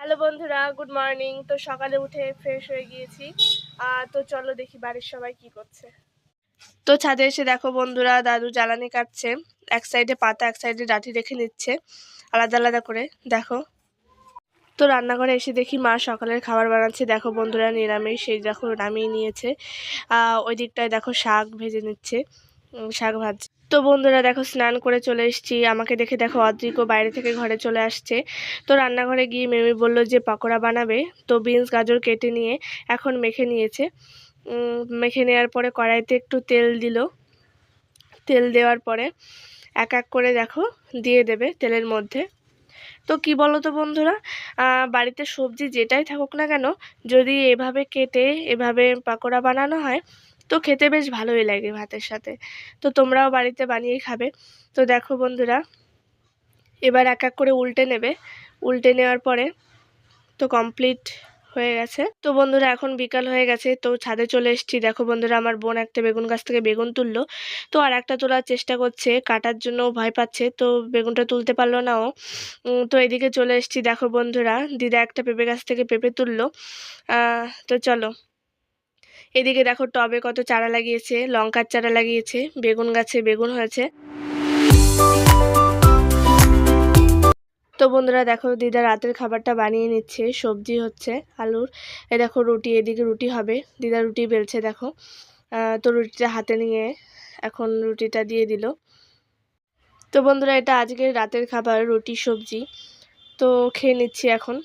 Hello বন্ধুরা, good morning. তো সকালে উঠে ফ্রেশ হয়ে গিয়েছি। তো চলো দেখি বাড়ির সবাই কি করছে। তো ছাদে এসে দেখো বন্ধুরা, দাদু জ্বালানি কাটছে। এক সাইডে পাতা, এক সাইডে ডাঁটি রেখে নিচ্ছে আলাদা আলাদা করে। দেখো, তো রান্নাঘরে এসে দেখি মা সকালের খাবার বানাচ্ছে। দেখো বন্ধুরা, নিরামিষ। সেই দেখো নামিয়ে নিয়েছে। ওই দিকটায় দেখো শাক ভেজে নিচ্ছে, শাক ভাজছে। তো বন্ধুরা দেখো, স্নান করে চলে এসেছি। আমাকে দেখে দেখো অদ্রিকও বাইরে থেকে ঘরে চলে আসছে। তো রান্নাঘরে গিয়ে মেমি বলল যে পকোড়া বানাবে। তো বিনস গাজর কেটে নিয়ে এখন মেখে নিয়েছে। মেখে নেওয়ার পরে কড়াইতে একটু তেল দিল। তেল দেওয়ার পরে এক এক করে দেখো দিয়ে দেবে তেলের মধ্যে। তো কি বলো তো বন্ধুরা, বাড়িতে সবজি যেটাই থাকুক না কেন, যদি এভাবে কেটে এভাবে পকোড়া বানানো হয় তো খেতে বেশ ভালোই লাগে ভাতের সাথে। তো তোমরাও বাড়িতে বানিয়ে খাবে। তো দেখো বন্ধুরা, এবার এক এক করে উল্টে নেবে। উল্টে নেওয়ার পরে তো কমপ্লিট হয়ে গেছে। তো বন্ধুরা এখন বিকাল হয়ে গেছে, তো ছাদে চলে এসেছি। দেখো বন্ধুরা, আমার বোন একটা বেগুন গাছ থেকে বেগুন তুললো। তো আর একটা তোলার চেষ্টা করছে, কাটার জন্য ভয় পাচ্ছে, তো বেগুনটা তুলতে পারলো না ও। তো এদিকে চলে এসেছি। দেখো বন্ধুরা, দিদা একটা পেঁপে গাছ থেকে পেঁপে তুললো। তো চলো, এদিকে দেখো টবে কত চারা লাগিয়েছে, লঙ্কার চারা লাগিয়েছে, বেগুন গাছে বেগুন হয়েছে। তো বন্ধুরা দেখো, দিদা রাতের খাবারটা বানিয়ে নিচ্ছে। সবজি হচ্ছে আলুর। দেখো রুটি, এদিকে রুটি হবে। দিদা রুটি বেলছে দেখো। তো রুটিটা হাতে নিয়ে এখন রুটিটা দিয়ে দিল। তো বন্ধুরা, এটা আজকের রাতের খাবার, রুটি সবজি। তো খেয়ে নিচ্ছি এখন।